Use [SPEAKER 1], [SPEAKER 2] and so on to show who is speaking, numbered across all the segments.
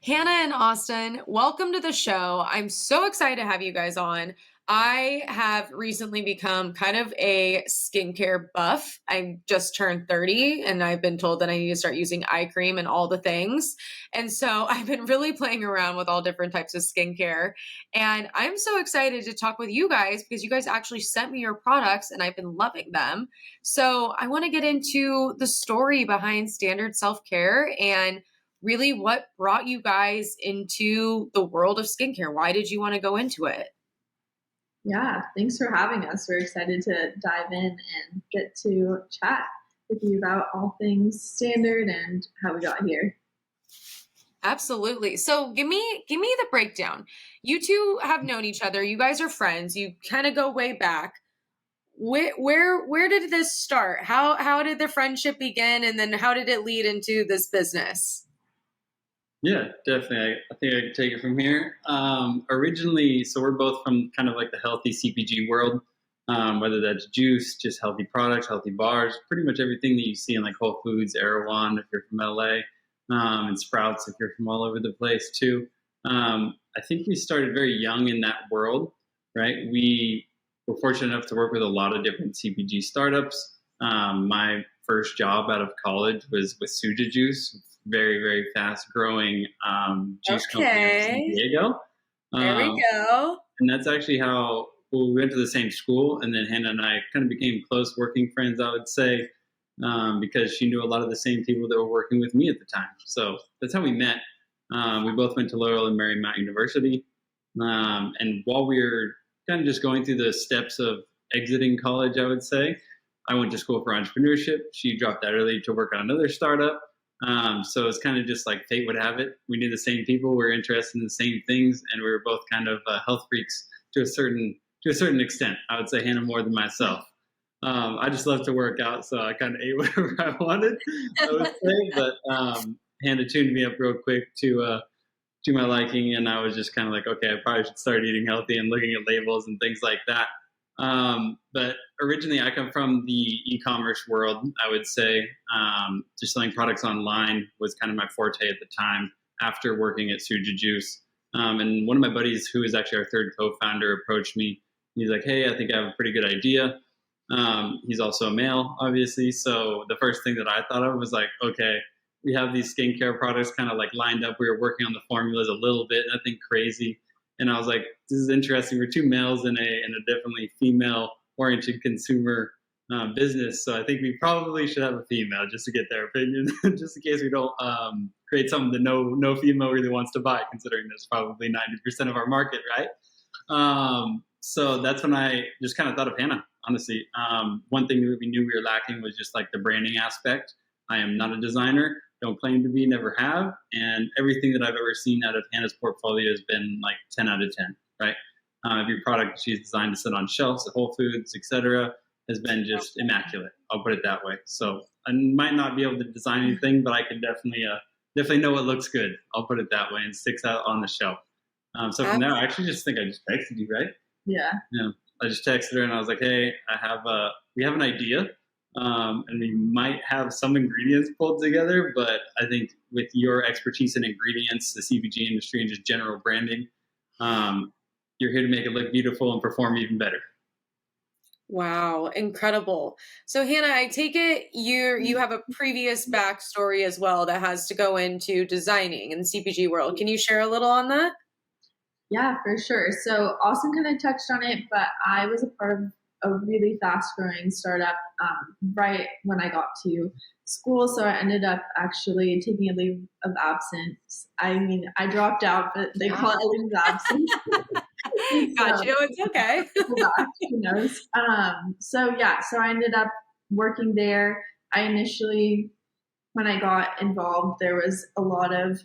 [SPEAKER 1] Hannah and Austin, welcome to the show. I'm so excited to have you guys on. I have recently become kind of a skincare buff. I just turned 30 and I've been told that I need to start using eye cream and all the things. And so I've been really playing around with all different types of skincare. And I'm so excited to talk with you guys because you guys actually sent me your products and I've been loving them. So I want to get into the story behind standard self care and really what brought you guys into the world of skincare. Why did you want to go into it?
[SPEAKER 2] Yeah, thanks for having us. We're excited to dive in and get to chat with you about all things standard and how we got here.
[SPEAKER 1] Absolutely. So give me the breakdown. You two have known each other. You guys are friends. You kind of go way back. Where did this start? How did the friendship begin, and then how did it lead into this business?
[SPEAKER 3] Yeah, definitely. I think I can take it from here. Originally, so we're both from kind of like the healthy CPG world, whether that's juice, just healthy products, healthy bars, pretty much everything that you see in like Whole Foods, Erewhon if you're from LA, and Sprouts if you're from all over the place too. I think we started very young in that world, right? We were fortunate enough to work with a lot of different CPG startups. My first job out of college was with Suja Juice, very, very fast growing juice company in San
[SPEAKER 1] Okay.
[SPEAKER 3] Diego.
[SPEAKER 1] There we
[SPEAKER 3] Um,
[SPEAKER 1] go.
[SPEAKER 3] and that's actually how we went to the same school. And then Hannah and I kind of became close working friends, I would say, because she knew a lot of the same people that were working with me at the time. So that's how we met. We both went to Loyola Marymount University. And while we were kind of just going through the steps of exiting college, I would say, I went to school for entrepreneurship. She dropped out early to work on another startup. So it's kind of just like fate would have it. We knew the same people, we were interested in the same things, and we were both kind of health freaks to a certain extent. I would say Hannah more than myself. I just love to work out, so I kind of ate whatever I wanted. I would say, but Hannah tuned me up real quick to my liking, and I was just kind of like, okay, I probably should start eating healthy and looking at labels and things like that. But originally, I come from the e-commerce world. I would say just selling products online was kind of my forte at the time. After working at Suja Juice, and one of my buddies, who is actually our third co-founder, approached me. He's like, "Hey, I think I have a pretty good idea." He's also a male, obviously. So the first thing that I thought of was like, okay, we have these skincare products kind of like lined up. We were working on the formulas a little bit, nothing crazy. And I was like, this is interesting. We're two males in a definitely female oriented consumer business. So I think we probably should have a female just to get their opinion, just in case we don't create something that no female really wants to buy, considering there's probably 90% of our market, right? So that's when I just kind of thought of Hannah, honestly. One thing that we knew we were lacking was just like the branding aspect. I am not a designer, don't claim to be, never have. And everything that I've ever seen out of Hannah's portfolio has been like 10 out of 10, right? Every product she's designed to sit on shelves at Whole Foods, etc., has been just immaculate. I'll put it that way. So I might not be able to design anything, but I can definitely know what looks good. I'll put it that way and sticks out on the shelf. So from there, I actually just think I just texted you, right?
[SPEAKER 2] Yeah.
[SPEAKER 3] Yeah. I just texted her and I was like, "Hey, we have an idea, and we might have some ingredients pulled together, but I think with your expertise in ingredients, the CPG industry, and just general branding, um, you're here to make it look beautiful and perform even better."
[SPEAKER 1] Wow, incredible. So Hannah, I take it you have a previous backstory as well that has to go into designing in the CPG world. Can you share a little on that?
[SPEAKER 2] Yeah, for sure. So Austin kind of touched on it, but I was a part of a really fast growing startup right when I got to school. So I ended up actually taking a leave of absence. I mean, I dropped out, but they call it a leave of absence.
[SPEAKER 1] Got
[SPEAKER 2] So
[SPEAKER 1] you. It's okay.
[SPEAKER 2] go back, who knows? So yeah, so I ended up working there. I initially, when I got involved, there was a lot of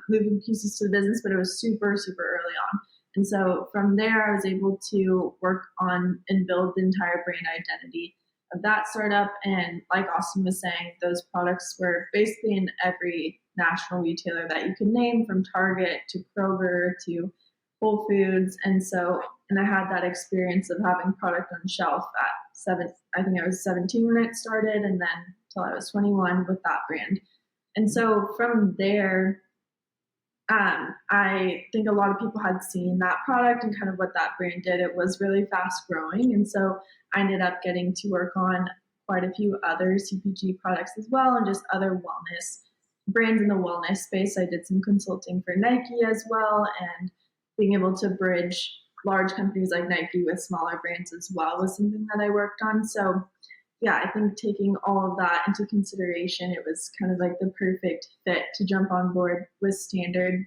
[SPEAKER 2] moving pieces to the business, but it was super, super early on. And so from there, I was able to work on and build the entire brand identity of that startup. And like Austin was saying, those products were basically in every national retailer that you could name, from Target to Kroger to Whole Foods. And I had that experience of having product on shelf at I think I was 17 when it started, and then till I was 21 with that brand. And so from there, I think a lot of people had seen that product and kind of what that brand did. It was really fast growing. And so I ended up getting to work on quite a few other CPG products as well and just other wellness brands in the wellness space. I did some consulting for Nike as well, and being able to bridge large companies like Nike with smaller brands as well was something that I worked on. So yeah, I think taking all of that into consideration, it was kind of like the perfect fit to jump on board with Standard.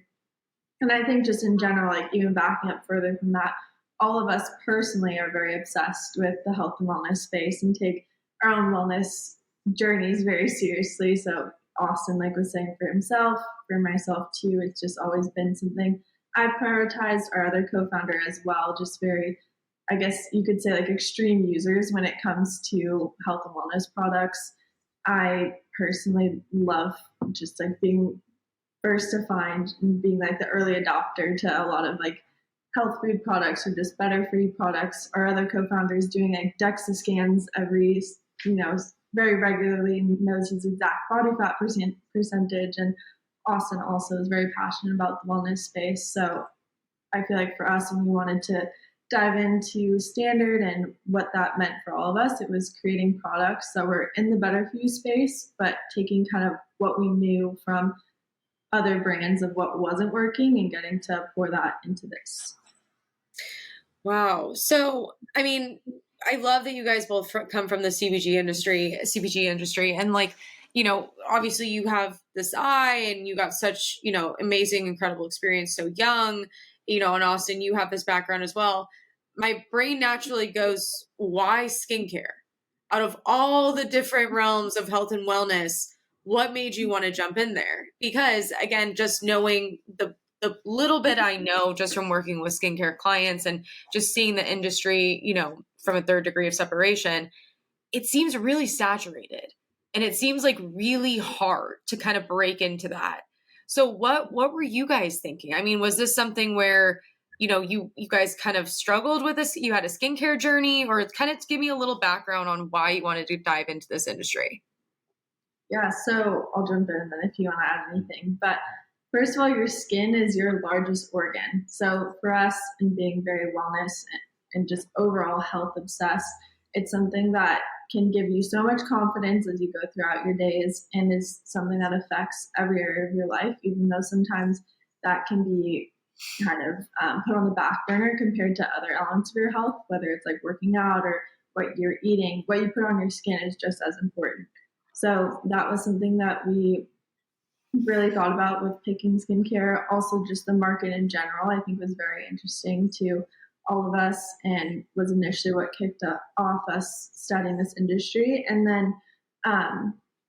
[SPEAKER 2] And I think just in general, like even backing up further from that, all of us personally are very obsessed with the health and wellness space and take our own wellness journeys very seriously. So Austin, like was saying for himself, for myself too, it's just always been something I've prioritized. Our other co-founder as well, just very, I guess you could say like extreme users when it comes to health and wellness products. I personally love just like being first to find and being like the early adopter to a lot of like health food products or just better for you products. Our other co-founders doing like DEXA scans every, very regularly and knows his exact body fat percentage. And Austin also is very passionate about the wellness space. So I feel like for us, when we wanted to dive into Standard and what that meant for all of us, it was creating products that were in the better for you space, but taking kind of what we knew from other brands of what wasn't working and getting to pour that into this.
[SPEAKER 1] Wow. So, I mean, I love that you guys both come from the CPG industry, and like, obviously you have this eye and you got such, amazing, incredible experience so young, and Austin, you have this background as well. My brain naturally goes, why skincare? Out of all the different realms of health and wellness, what made you want to jump in there? Because again, just knowing the little bit I know just from working with skincare clients and just seeing the industry, from a third degree of separation, it seems really saturated and it seems like really hard to kind of break into that. So what were you guys thinking? I mean, was this something where, you guys kind of struggled with this? You had a skincare journey, or kind of give me a little background on why you wanted to dive into this industry?
[SPEAKER 2] Yeah, so I'll jump in and then if you want to add anything. But first of all, your skin is your largest organ. So for us, in being very wellness and just overall health obsessed, it's something that can give you so much confidence as you go throughout your days and is something that affects every area of your life, even though sometimes that can be kind of put on the back burner compared to other elements of your health, whether it's like working out or what you're eating. What you put on your skin is just as important. So that was something that we really thought about with picking skincare. Also, just the market in general, I think was very interesting to all of us and was initially what kicked off us studying this industry. And then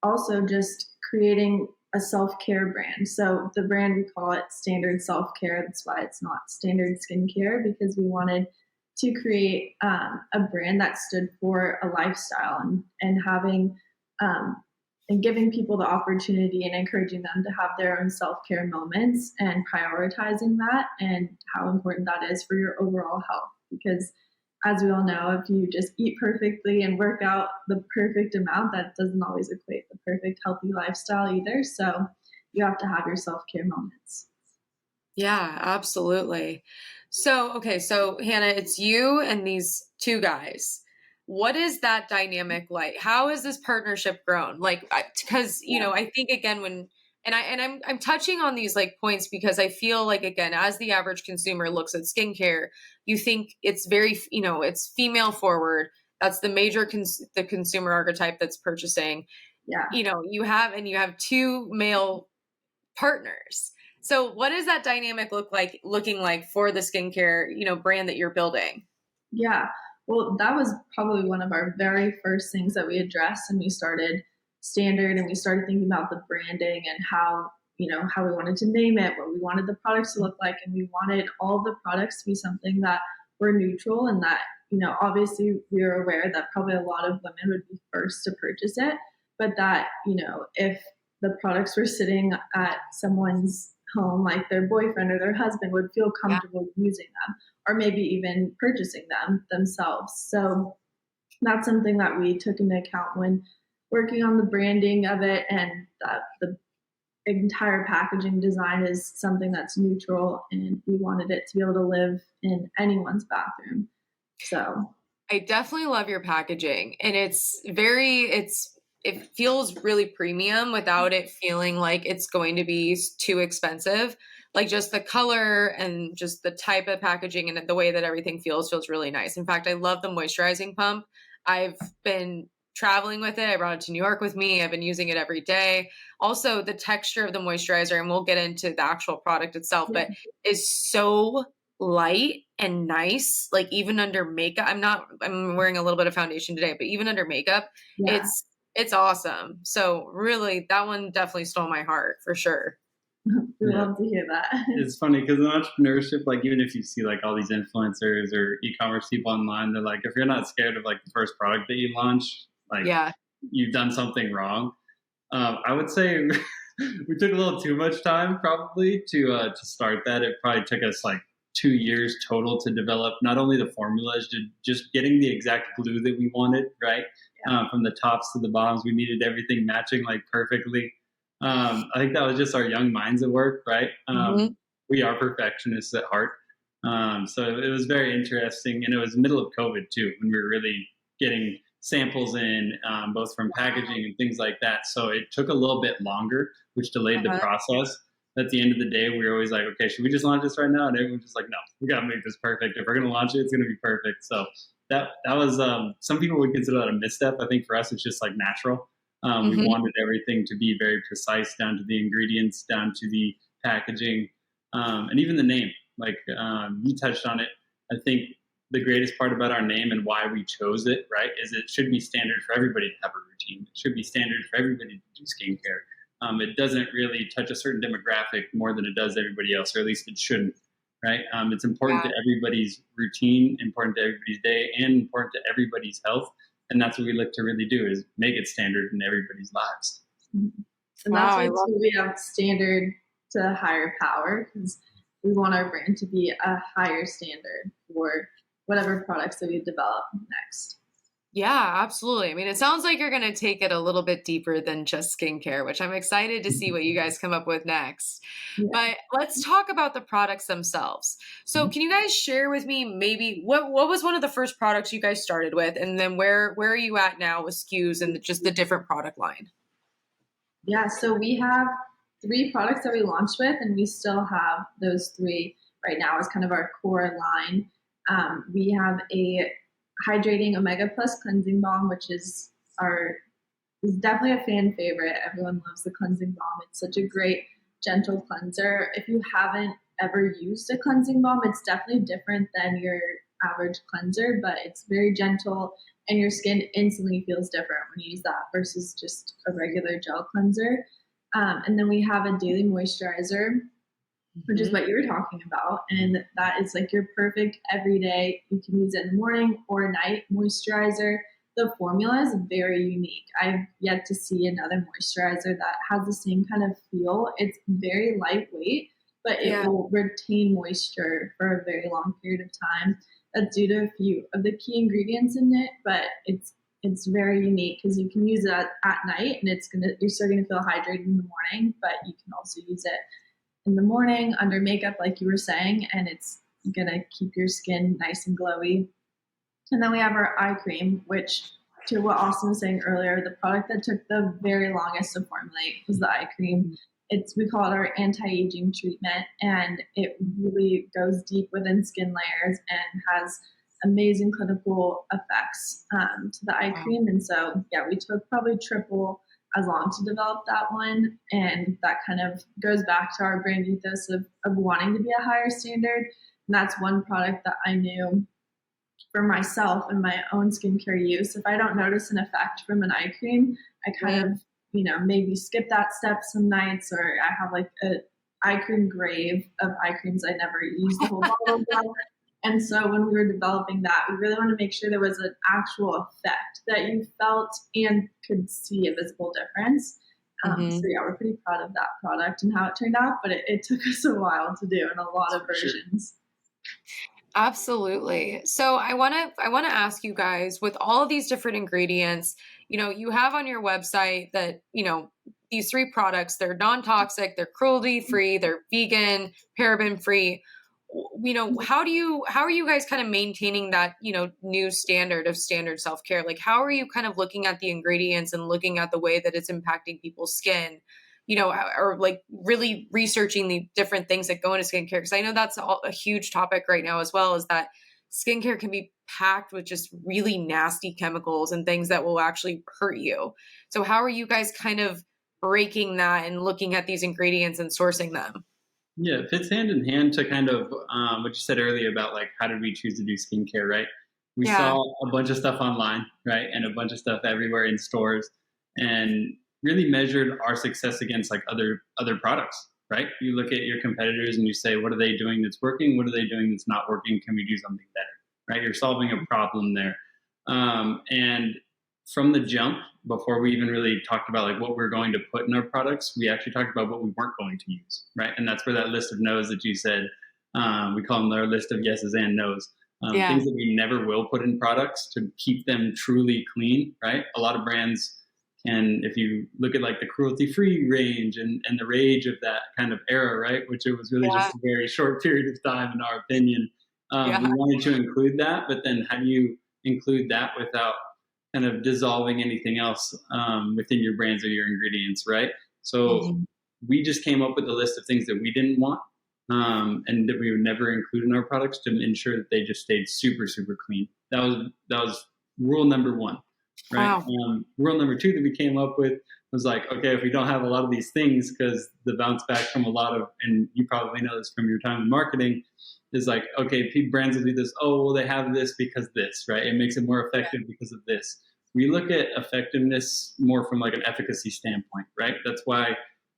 [SPEAKER 2] also just creating a self-care brand. So the brand, we call it Standard Self-Care. That's why it's not Standard Skincare, because we wanted to create a brand that stood for a lifestyle and having and giving people the opportunity and encouraging them to have their own self-care moments and prioritizing that and how important that is for your overall health. Because as we all know, if you just eat perfectly and work out the perfect amount, that doesn't always equate the perfect healthy lifestyle either. So you have to have your self-care moments.
[SPEAKER 1] Yeah, absolutely. So, okay, so Hannah, it's you and these two guys. What is that dynamic like? How has this partnership grown? Like, because I think again I'm touching on these like points because I feel like again, as the average consumer looks at skincare, you think it's very it's female forward. That's the major the consumer archetype that's purchasing.
[SPEAKER 2] Yeah.
[SPEAKER 1] You have two male partners. So what does that dynamic looking like for the skincare, brand that you're building?
[SPEAKER 2] Yeah. Well, that was probably one of our very first things that we addressed when we started Standard and we started thinking about the branding and how we wanted to name it, what we wanted the products to look like. And we wanted all the products to be something that were neutral and that, obviously we were aware that probably a lot of women would be first to purchase it, but that, if the products were sitting at someone's home, like their boyfriend or their husband would feel comfortable using them or maybe even purchasing them themselves. So that's something that we took into account when working on the branding of it, and that entire packaging design is something that's neutral, and we wanted it to be able to live in anyone's bathroom. So
[SPEAKER 1] I definitely love your packaging, and it feels really premium without it feeling like it's going to be too expensive. Like just the color and just the type of packaging and the way that everything feels really nice. In fact, I love the moisturizing pump. I've been traveling with it. I brought it to New York with me. I've been using it every day. Also, the texture of the moisturizer, and we'll get into the actual product itself,
[SPEAKER 2] yeah,
[SPEAKER 1] but is so light and nice. Like even under makeup, I'm wearing a little bit of foundation today, but even under makeup,
[SPEAKER 2] yeah.
[SPEAKER 1] it's awesome. So really that one definitely stole my heart for sure.
[SPEAKER 2] We
[SPEAKER 3] Yeah.
[SPEAKER 2] love to hear that.
[SPEAKER 3] It's funny because in entrepreneurship, like even if you see like all these influencers or e-commerce people online, they're like, if you're not scared of like the first product that you launch, like
[SPEAKER 1] Yeah.
[SPEAKER 3] you've done something wrong. I would say we took a little too much time probably to start that. It probably took us like 2 years total to develop not only the formulas, just getting the exact glue that we wanted, right? From the tops to the bottoms, we needed everything matching like perfectly. I think that was just our young minds at work, right?
[SPEAKER 1] Mhm.
[SPEAKER 3] We are perfectionists at heart. So it was very interesting. And it was middle of COVID too, when we were really getting samples in, both from packaging and things like that. So it took a little bit longer, which delayed the
[SPEAKER 1] Uh-huh.
[SPEAKER 3] process. At the end of the day, we were always like, okay, should we just launch this right now? And everyone's just like, no, we got to make this perfect. If we're going to launch it, it's going to be perfect. So that was, some people would consider that a misstep. I think for us, it's just like natural. We
[SPEAKER 1] Mhm.
[SPEAKER 3] wanted everything to be very precise, down to the ingredients, down to the packaging, and even the name. Like you touched on it. I think the greatest part about our name and why we chose it, right, is it should be standard for everybody to have a routine. It should be standard for everybody to do skincare. It doesn't really touch a certain demographic more than it does everybody else, or at least it shouldn't, right? It's important
[SPEAKER 1] Yeah.
[SPEAKER 3] to everybody's routine, important to everybody's day, and important to everybody's health. And that's what we look to really do, is make it standard in everybody's lives.
[SPEAKER 2] And that's
[SPEAKER 1] Wow,
[SPEAKER 2] why
[SPEAKER 1] I love
[SPEAKER 2] too we have standard to higher power, because we want our brand to be a higher standard for whatever products that we develop next.
[SPEAKER 1] Yeah, absolutely. I mean, it sounds like you're going to take it a little bit deeper than just skincare, which I'm excited to see what you guys come up with next.
[SPEAKER 2] Yeah.
[SPEAKER 1] But let's talk about the products themselves. So, can you guys share with me maybe what was one of the first products you guys started with, and then where are you at now with SKUs and just the different product line?
[SPEAKER 2] Yeah, so we have 3 products that we launched with, and we still have those 3 right now as kind of our core line. We have a hydrating Omega Plus cleansing balm, which is definitely a fan favorite. Everyone loves the cleansing balm. It's such a great gentle cleanser. If you haven't ever used a cleansing balm, it's definitely different than your average cleanser, but it's very gentle, and your skin instantly feels different when you use that versus just a regular gel cleanser. And then we have a daily moisturizer, which is
[SPEAKER 1] Mhm.
[SPEAKER 2] what you were talking about. And that is like your perfect everyday, you can use it in the morning or night moisturizer. The formula is very unique. I've yet to see another moisturizer that has the same kind of feel. It's very lightweight, but it
[SPEAKER 1] Yeah.
[SPEAKER 2] will retain moisture for a very long period of time. That's due to a few of the key ingredients in it, but it's very unique because you can use it at night, and you're still gonna feel hydrated in the morning, but you can also use it in the morning under makeup, like you were saying, and it's gonna keep your skin nice and glowy. And then we have our eye cream, which, to what Austin was saying earlier, the product that took the very longest to formulate was the eye cream. We call it our anti-aging treatment, and it really goes deep within skin layers and has amazing clinical effects to the eye
[SPEAKER 1] Wow.
[SPEAKER 2] cream. And so, yeah, we took probably triple as long to develop that one, and that kind of goes back to our brand ethos of wanting to be a higher standard. And that's one product that I knew for myself and my own skincare use, if I don't notice an effect from an eye cream, I kind of, maybe skip that step some nights, or I have like a eye cream grave of eye creams I never use the whole bottle of. And so when we were developing that, we really wanted to make sure there was an actual effect that you felt and could see a visible difference. So
[SPEAKER 1] Mhm.
[SPEAKER 2] yeah, we're pretty proud of that product and how it turned out, but it took us a while to do, and a lot of
[SPEAKER 3] Sure.
[SPEAKER 2] versions.
[SPEAKER 1] Absolutely. So I want to ask you guys, with all of these different ingredients, you have on your website that, these 3 products, they're non-toxic, they're cruelty free, they're vegan, paraben free. How are you guys kind of maintaining that, new standard of standard self-care? Like, how are you kind of looking at the ingredients and looking at the way that it's impacting people's skin, or like really researching the different things that go into skincare? Because I know that's a huge topic right now as well, is that skincare can be packed with just really nasty chemicals and things that will actually hurt you. So how are you guys kind of breaking that and looking at these ingredients and sourcing them?
[SPEAKER 3] Yeah, it fits hand in hand to kind of what you said earlier about like how did we choose to do skincare, right? We
[SPEAKER 1] Yeah.
[SPEAKER 3] saw a bunch of stuff online, right, and a bunch of stuff everywhere in stores, and really measured our success against like other products, right? You look at your competitors and you say, what are they doing that's working? What are they doing that's not working? Can we do something better, right? You're solving a problem there, and from the jump, before we even really talked about like what we're going to put in our products, we actually talked about what we weren't going to use, right? And that's where that list of no's that you said, we call them our list of yeses and no's.
[SPEAKER 1] Yeah.
[SPEAKER 3] Things that we never will put in products to keep them truly clean, right? A lot of brands, and if you look at like the cruelty-free range and the rage of that kind of era, right, which it was really
[SPEAKER 1] Yeah.
[SPEAKER 3] just a very short period of time, in our opinion,
[SPEAKER 1] Yeah.
[SPEAKER 3] we wanted to include that. But then, how do you include that without kind of dissolving anything else within your brands or your ingredients, right? So
[SPEAKER 1] Mhm.
[SPEAKER 3] we just came up with a list of things that we didn't want and that we would never include in our products to ensure that they just stayed super, super clean. That was rule number one, right?
[SPEAKER 1] Wow.
[SPEAKER 3] Rule number two that we came up with was like, okay, if we don't have a lot of these things, because the bounce back from a lot of, and you probably know this from your time in marketing, is like, okay, brands will do this. Oh, well, they have this because this, right? It makes it more effective because of this. We look at effectiveness more from like an efficacy standpoint, right? That's why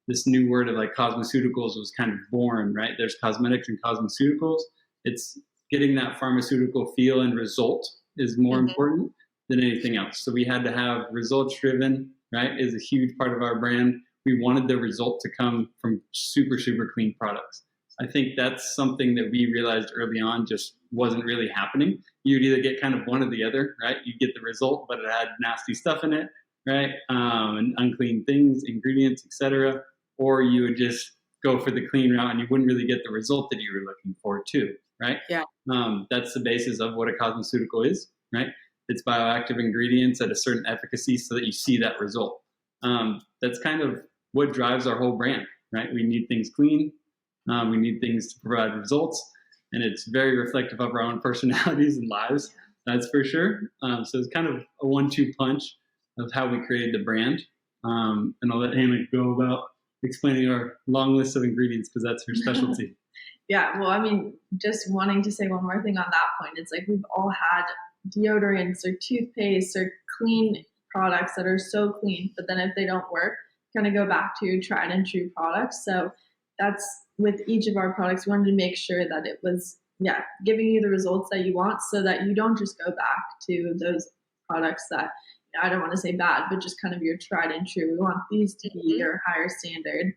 [SPEAKER 3] this new word of like cosmeceuticals was kind of born, right? There's cosmetics and cosmeceuticals. It's getting that pharmaceutical feel and result is more
[SPEAKER 1] Mhm.
[SPEAKER 3] important than anything else. So we had to have results driven, right? Is a huge part of our brand. We wanted the result to come from super, super clean products. I think that's something that we realized early on just wasn't really happening. You'd either get kind of one or the other, right? You get the result, but it had nasty stuff in it, right? And unclean things, ingredients, etc. Or you would just go for the clean route and you wouldn't really get the result that you were looking for too, right?
[SPEAKER 1] Yeah.
[SPEAKER 3] That's the basis of what a cosmeceutical is, right? It's bioactive ingredients at a certain efficacy so that you see that result. That's kind of what drives our whole brand, right? We need things clean. We need things to provide results, and it's very reflective of our own personalities and lives. That's for sure. So it's kind of a 1-2 punch of how we created the brand. And I'll let Hannah go about explaining our long list of ingredients because that's her specialty.
[SPEAKER 2] Yeah, well, I mean, just wanting to say one more thing on that point. It's like we've all had deodorants or toothpaste or clean products that are so clean, but then if they don't work, kind of go back to tried and true products. So that's with each of our products, we wanted to make sure that it was, yeah, giving you the results that you want so that you don't just go back to those products that, I don't want to say bad, but just kind of your tried and true. We want these to be
[SPEAKER 1] Mhm.
[SPEAKER 2] your higher standard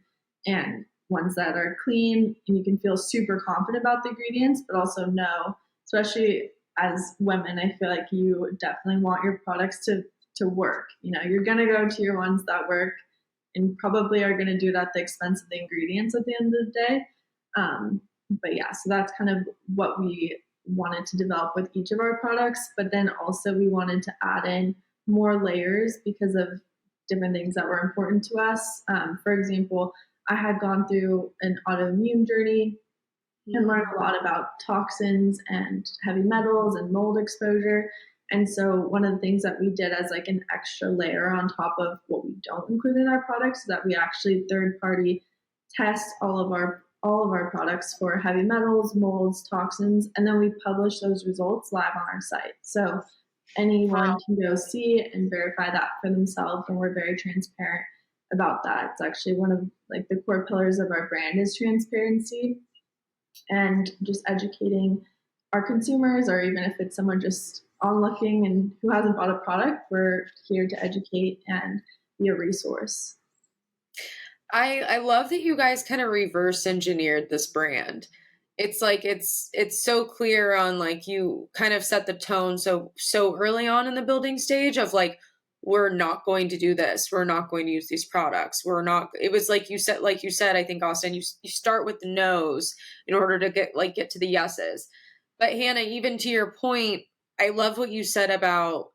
[SPEAKER 2] and ones that are clean and you can feel super confident about the ingredients, but also know, especially as women, I feel like you definitely want your products to work. You're gonna go to your ones that work and probably are gonna do it at the expense of the ingredients at the end of the day. But yeah, so that's kind of what we wanted to develop with each of our products. But then also we wanted to add in more layers because of different things that were important to us. For example, I had gone through an autoimmune journey and learned a lot about toxins and heavy metals and mold exposure. And so one of the things that we did as like an extra layer on top of what we don't include in our products is that we actually third party test all of our products for heavy metals, molds, toxins, and then we publish those results live on our site. So anyone
[SPEAKER 1] Wow.
[SPEAKER 2] can go see it and verify that for themselves, and we're very transparent about that. It's actually one of like the core pillars of our brand is transparency and just educating our consumers, or even if it's someone just on looking and who hasn't bought a product, we're here to educate and be a resource.
[SPEAKER 1] I love that you guys kind of reverse engineered this brand. It's like it's so clear on, like, you kind of set the tone so early on in the building stage of like we're not going to do this. We're not going to use these products. We're not, it was like you said, I think, Austin, you start with the no's in order to get to the yeses. But Hannah, even to your point, I love what you said about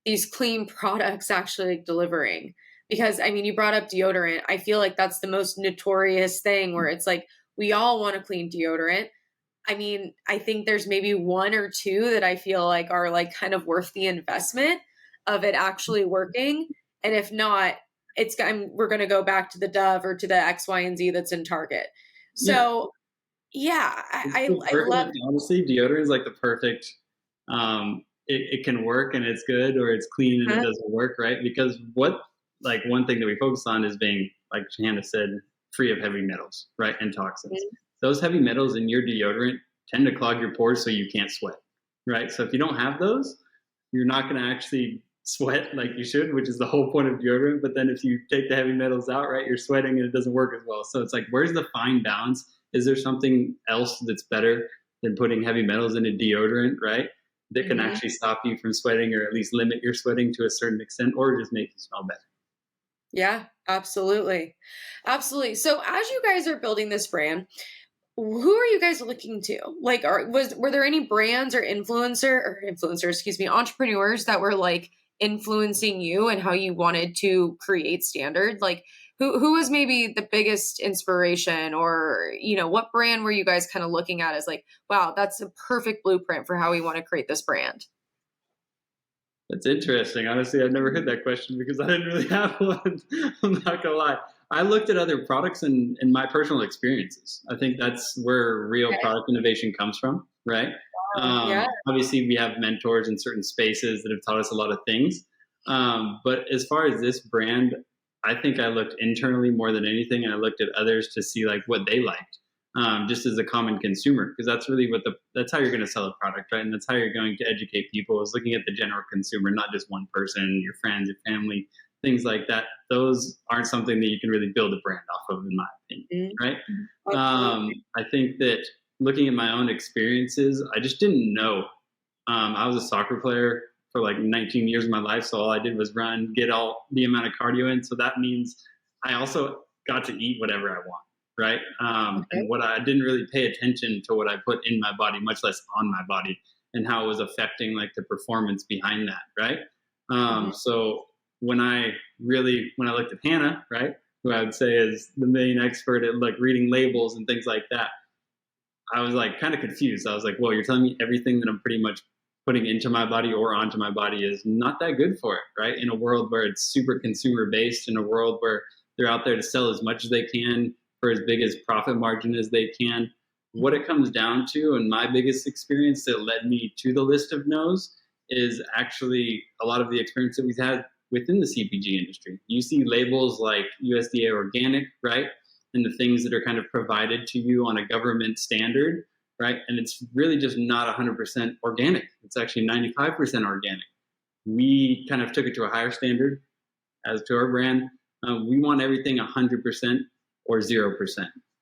[SPEAKER 1] these clean products actually delivering. Because I mean, you brought up deodorant. I feel like that's the most notorious thing where it's like, we all want a clean deodorant. I mean, I think there's maybe one or two that I feel like are like kind of worth the investment of it actually working. And if not, we're going to go back to the Dove or to the X, Y, and Z that's in Target.
[SPEAKER 3] Yeah.
[SPEAKER 1] So yeah, I love.
[SPEAKER 3] Honestly, deodorant is like the perfect. It can work and it's good, or it's clean and it doesn't work, right? Because one thing that we focus on is being, like Hannah said, free of heavy metals, right, and toxins. Mm-hmm. Those heavy metals in your deodorant tend to clog your pores so you can't sweat, right? So if you don't have those, you're not going to actually sweat like you should, which is the whole point of deodorant. But then if you take the heavy metals out, right, you're sweating and it doesn't work as well. So it's like, where's the fine balance? Is there something else that's better than putting heavy metals in a deodorant, right, that can actually stop you from sweating, or at least limit your sweating to a certain extent, or just make you smell better?
[SPEAKER 1] Yeah, absolutely. Absolutely. So as you guys are building this brand, who are you guys looking to? Like, were there any brands or entrepreneurs that were like influencing you and how you wanted to create standard? Like, who was maybe the biggest inspiration, or what brand were you guys kind of looking at as like, wow, that's a perfect blueprint for how we want to create this brand?
[SPEAKER 3] That's interesting. Honestly, I've never heard that question because I didn't really have one. I'm not gonna lie. I looked at other products and my personal experiences. I think that's where real product innovation comes from, right? Obviously, we have mentors in certain spaces that have taught us a lot of things. But as far as this brand, I think I looked internally more than anything, and I looked at others to see like what they liked, just as a common consumer, because that's really that's how you're going to sell a product, right? And that's how you're going to educate people, is looking at the general consumer, not just one person, your friends, your family, things like that. Those aren't something that you can really build a brand off of, in my opinion, right? I think that looking at my own experiences, I just didn't know. I was a soccer player for like 19 years of my life, so all I did was run, get all the amount of cardio in. So that means I also got to eat whatever I want, right? And what I didn't really pay attention to what I put in my body, much less on my body, and how it was affecting like the performance behind that, right? So when I looked at Hannah, right, who I would say is the main expert at like reading labels and things like that, I was like kind of confused. I was like, well, you're telling me everything that I'm pretty much putting into my body or onto my body is not that good for it, right? In a world where it's super consumer based, in a world where they're out there to sell as much as they can for as big as profit margin as they can. What it comes down to, and my biggest experience that led me to the list of no's, is actually a lot of the experience that we've had within the CPG industry. You see labels like USDA organic, right? And the things that are kind of provided to you on a government standard, right? And it's really just not 100% organic. It's actually 95% organic. We kind of took it to a higher standard as to our brand. We want everything 100% or 0%,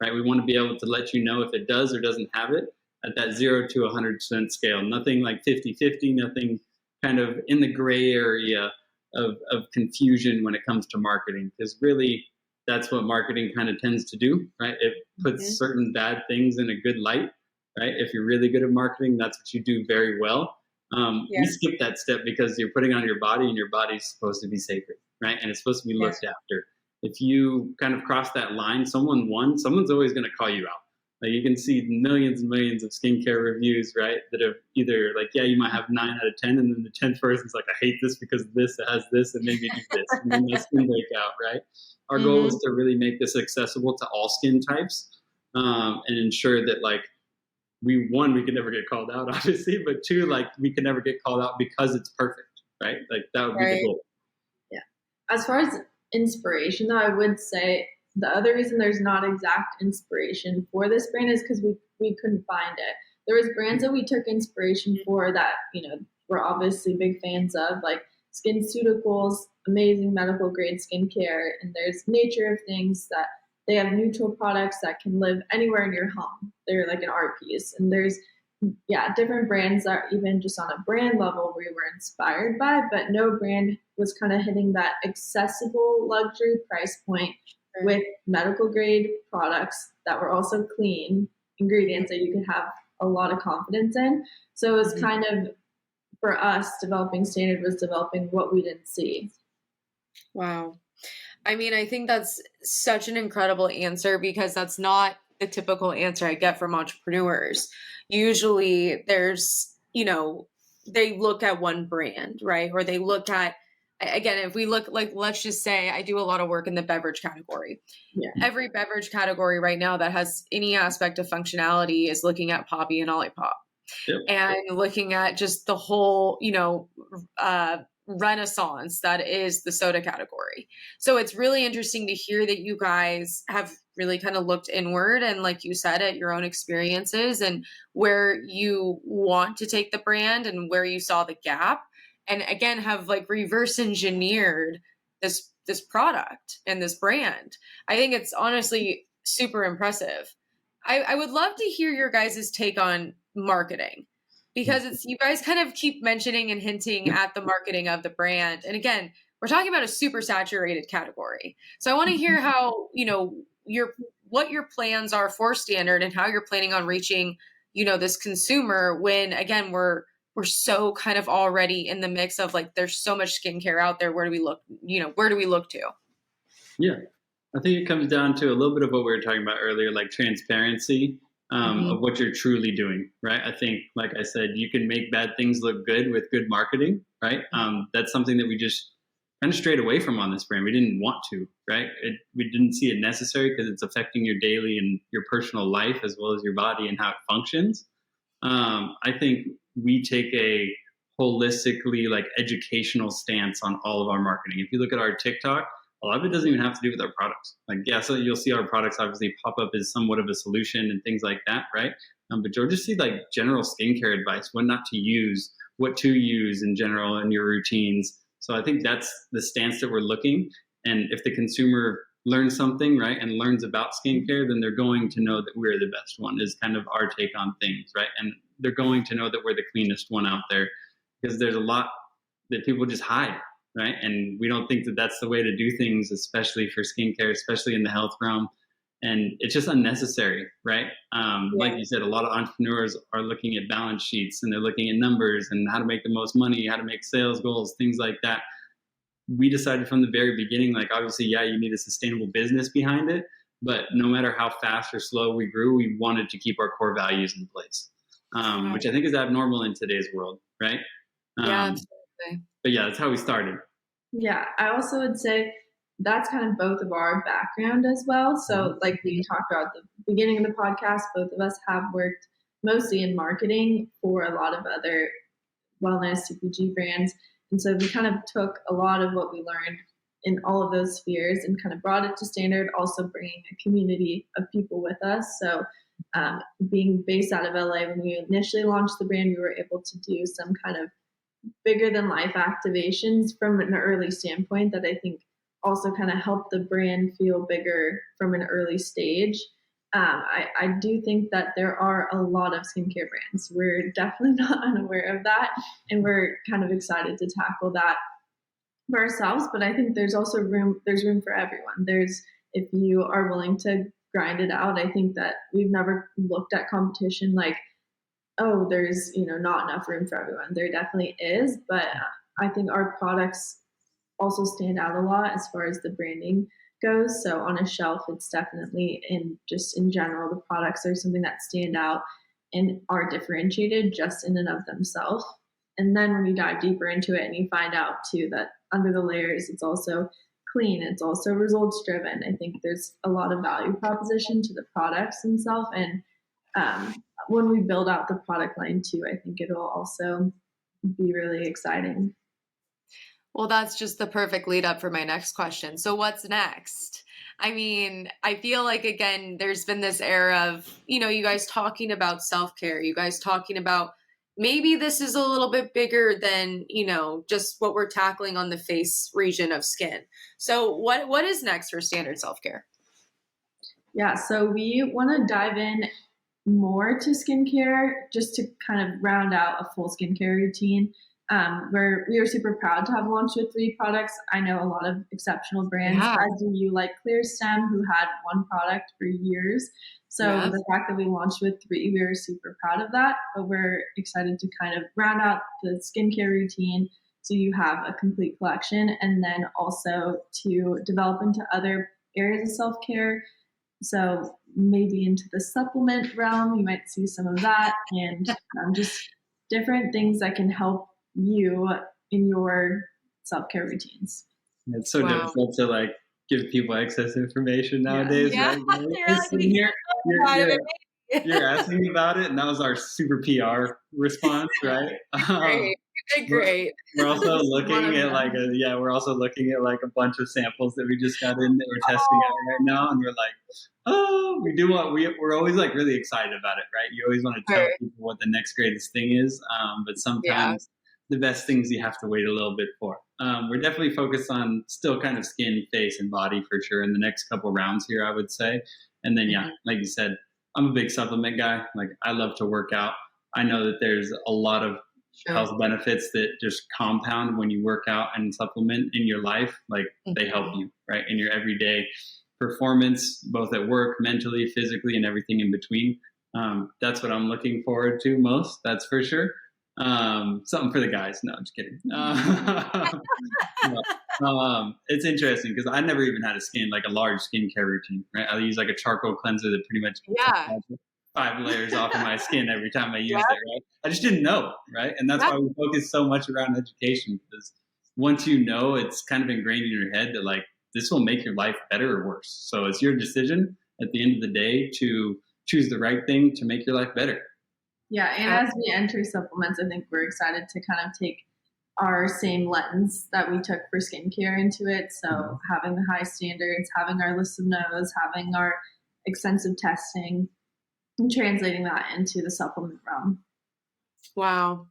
[SPEAKER 3] right? We want to be able to let you know if it does or doesn't have it at that 0 to 100% scale. Nothing like 50-50, nothing kind of in the gray area of confusion when it comes to marketing, because really that's what marketing kind of tends to do, right? It puts certain bad things in a good light, right? If you're really good at marketing, that's what you do very well. We skip that step because you're putting on your body, and your body's supposed to be sacred, right? And it's supposed to be looked after. If you kind of cross that line, someone's always going to call you out. Like, you can see millions and millions of skincare reviews, right, that have either like, yeah, you might have 9 out of 10, and then the 10th person's like, I hate this because this has this, and maybe do this, and then the skin breakout, right? Our goal is to really make this accessible to all skin types, and ensure that like we can never get called out, obviously, but 2, like we can never get called out because it's perfect, right? Like that would be the goal.
[SPEAKER 2] Yeah. As far as inspiration, though, I would say the other reason there's not exact inspiration for this brand is because we couldn't find it. There was brands that we took inspiration for that, we're obviously big fans of, like SkinCeuticals, amazing medical grade skincare, and there's Nature of Things that they have neutral products that can live anywhere in your home. They're like an art piece. And there's yeah, different brands that even just on a brand level we were inspired by, but no brand was kind of hitting that accessible luxury price point with medical grade products that were also clean ingredients that you could have a lot of confidence in. So it was kind of, for us, developing standard was developing what we didn't see.
[SPEAKER 1] Wow. I mean, I think that's such an incredible answer because that's not the typical answer I get from entrepreneurs. Usually there's, they look at one brand, right? Or they look at, again, if we look, like, let's just say I do a lot of work in the beverage category.
[SPEAKER 2] Yeah.
[SPEAKER 1] Every beverage category right now that has any aspect of functionality is looking at Poppy and Olipop.
[SPEAKER 3] Yep.
[SPEAKER 1] And looking at just the whole, renaissance that is the soda category. So it's really interesting to hear that you guys have really kind of looked inward and, like you said, at your own experiences and where you want to take the brand and where you saw the gap. And again, have like reverse engineered this product and this brand. I think it's honestly super impressive. I would love to hear your guys' take on marketing, because it's, you guys kind of keep mentioning and hinting at the marketing of the brand. And again, we're talking about a super saturated category. So I want to hear how, what your plans are for Standard and how you're planning on reaching, this consumer when, again, we're so kind of already in the mix of like, there's so much skincare out there. Where do we look, where do we look to?
[SPEAKER 3] Yeah. I think it comes down to a little bit of what we were talking about earlier, like transparency of what you're truly doing, right? I think, like I said, you can make bad things look good with good marketing, right? That's something that we just kind of strayed away from on this brand. We didn't want to, right? We didn't see it necessary because it's affecting your daily and your personal life as well as your body and how it functions. I think we take a holistically, like, educational stance on all of our marketing. If you look at our TikTok, a lot of it doesn't even have to do with our products. Like, yeah, so you'll see our products obviously pop up as somewhat of a solution and things like that, right? But you'll just see like general skincare advice, what not to use, what to use in general in your routines. So I think that's the stance that we're looking. And if the consumer learns something, right, and learns about skincare, then they're going to know that we're the best one, is kind of our take on things, right? And they're going to know that we're the cleanest one out there, because there's a lot that people just hide. Right. And we don't think that that's the way to do things, especially for skincare, especially in the health realm. And it's just unnecessary. Right. Like you said, a lot of entrepreneurs are looking at balance sheets and they're looking at numbers and how to make the most money, how to make sales goals, things like that. We decided from the very beginning, like, obviously, yeah, you need a sustainable business behind it. But no matter how fast or slow we grew, we wanted to keep our core values in place, which I think is abnormal in today's world. Right.
[SPEAKER 1] Yeah, absolutely.
[SPEAKER 3] But yeah, that's how we started.
[SPEAKER 2] Yeah, I also would say that's kind of both of our background as well. So, like we talked about at the beginning of the podcast, both of us have worked mostly in marketing for a lot of other wellness CPG brands. And so we kind of took a lot of what we learned in all of those spheres and kind of brought it to Standard, also bringing a community of people with us. So being based out of LA, when we initially launched the brand, we were able to do some kind of bigger than life activations from an early standpoint that I think also kind of helped the brand feel bigger from an early stage. I do think that there are a lot of skincare brands. We're definitely not unaware of that, and we're kind of excited to tackle that for ourselves. But I think there's also room for everyone. If you are willing to grind it out, I think that we've never looked at competition like, oh, there's not enough room for everyone. There definitely is, but I think our products also stand out a lot as far as the branding goes. So on a shelf, it's definitely, in general, the products are something that stand out and are differentiated just in and of themselves. And then when you dive deeper into it and you find out too that under the layers, it's also clean, it's also results driven. I think there's a lot of value proposition to the products themselves, and when we build out the product line too, I think it'll also be really exciting.
[SPEAKER 1] Well, that's just the perfect lead up for my next question. So what's next? I mean, I feel like, again, there's been this era of, you guys talking about self-care, you guys talking about maybe this is a little bit bigger than, just what we're tackling on the face region of skin. So what is next for Standard Self-Care?
[SPEAKER 2] Yeah, so we want to dive in more to skincare just to kind of round out a full skincare routine. We are super proud to have launched with 3 products. I know a lot of exceptional brands,
[SPEAKER 1] Yeah.
[SPEAKER 2] as do you, like Clear Stem, who had 1 product for years. So
[SPEAKER 1] Yes.
[SPEAKER 2] the fact that we launched with 3, we are super proud of that. But we're excited to kind of round out the skincare routine so you have a complete collection, and then also to develop into other areas of self care. So maybe into the supplement realm, you might see some of that, and just different things that can help you in your self care routines.
[SPEAKER 3] It's so
[SPEAKER 1] Wow.
[SPEAKER 3] difficult to like give people access information nowadays,
[SPEAKER 1] Yeah.
[SPEAKER 3] right?
[SPEAKER 1] You're like, we
[SPEAKER 3] You're,
[SPEAKER 1] can't
[SPEAKER 3] you're,
[SPEAKER 1] talk about
[SPEAKER 3] you're,
[SPEAKER 1] it.
[SPEAKER 3] you're asking me about it, and that was our super PR response, right?
[SPEAKER 1] Great. You did
[SPEAKER 3] We're,
[SPEAKER 1] great.
[SPEAKER 3] we're also
[SPEAKER 2] Just one
[SPEAKER 3] looking
[SPEAKER 2] of
[SPEAKER 3] at like
[SPEAKER 2] them.
[SPEAKER 3] we're also looking at like a bunch of samples that we just got in that we're testing out right now, and we're like, oh, we're always like really excited about it, right? You always want to tell
[SPEAKER 1] Sure.
[SPEAKER 3] people what the next greatest thing is, but
[SPEAKER 1] Yeah.
[SPEAKER 3] sometimes the best things you have to wait a little bit for. We're definitely focused on still kind of skin, face, and body for sure in the next couple rounds here, I would say. And then, yeah,
[SPEAKER 1] Mhm.
[SPEAKER 3] like you said, I'm a big supplement guy. Like, I love to work out. I know that there's a lot of
[SPEAKER 1] Sure.
[SPEAKER 3] health benefits that just compound when you work out and supplement in your life. Like, they help
[SPEAKER 1] Mhm.
[SPEAKER 3] you, right, in your everyday performance, both at work, mentally, physically, and everything in between. That's what I'm looking forward to most. That's for sure. Something for the guys. No, I'm just kidding. No. It's interesting because I never even had like a large skincare routine. Right, I use like a charcoal cleanser that pretty much
[SPEAKER 1] Yeah.
[SPEAKER 3] 5 layers off of my skin every time I
[SPEAKER 1] Yeah.
[SPEAKER 3] used it. Right, I just didn't know. Right, and that's
[SPEAKER 1] Yeah.
[SPEAKER 3] why we focus so much around education because once you know, it's kind of ingrained in your head that like this will make your life better or worse. So it's your decision at the end of the day to choose the right thing to make your life better.
[SPEAKER 2] Yeah, and as we enter supplements, I think we're excited to kind of take our same lens that we took for skincare into it. So having the high standards, having our list of no's, having our extensive testing, and translating that into the supplement realm.
[SPEAKER 1] Wow.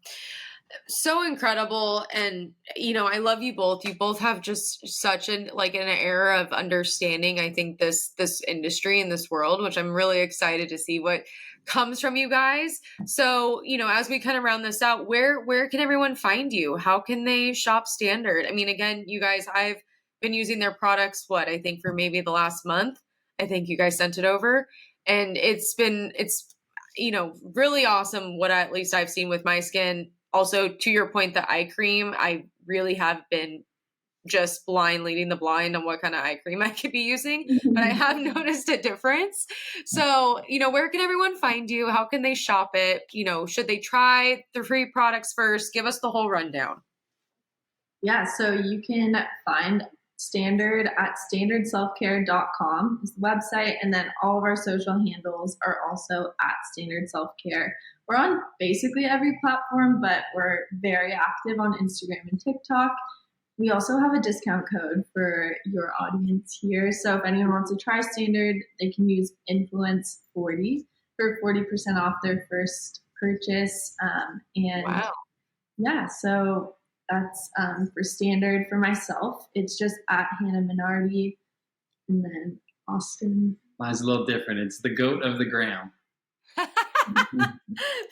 [SPEAKER 1] So incredible. And I love you both. You both have just such an era of understanding, I think, this industry and this world, which I'm really excited to see what comes from you guys. So, as we kind of round this out, where can everyone find you? How can they shop Standard? I mean, again, you guys, I've been using their products, I think for maybe the last month. I think you guys sent it over. And it's really awesome what at least I've seen with my skin. Also, to your point, the eye cream, I really have been just blind leading the blind on what kind of eye cream I could be using, but I have noticed a difference. So, where can everyone find you? How can they shop it? Should they try the free products first? Give us the whole rundown.
[SPEAKER 2] Yeah, so you can find Standard at standardselfcare.com is the website, and then all of our social handles are also at Standard Selfcare. We're on basically every platform, but we're very active on Instagram and TikTok. We also have a discount code for your audience here. So if anyone wants to try Standard, they can use Influence40 for 40% off their first purchase. And
[SPEAKER 1] Wow.
[SPEAKER 2] yeah, so that's for Standard. For myself, it's just at Hannah Minardi, and then Austin.
[SPEAKER 3] Mine's a little different. It's the goat of the gram.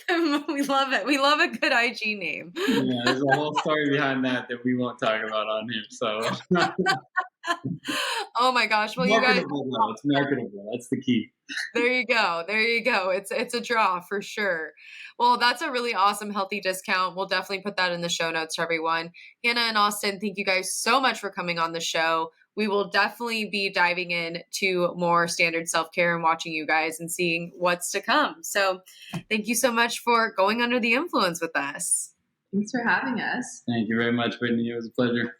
[SPEAKER 1] We love it. We love a good IG name.
[SPEAKER 3] Yeah, there's a whole story behind that we won't talk about on here. So
[SPEAKER 1] Oh my gosh. Well, you guys,
[SPEAKER 3] marketable though. It's marketable. That's the key.
[SPEAKER 1] there you go. There you go. It's a draw for sure. Well, that's a really awesome healthy discount. We'll definitely put that in the show notes for everyone. Hannah and Austin, thank you guys so much for coming on the show. We will definitely be diving in to more Standard self-care and watching you guys and seeing what's to come. So, thank you so much for going under the influence with us.
[SPEAKER 2] Thanks for having us.
[SPEAKER 3] Thank you very much, Whitney. It was a pleasure.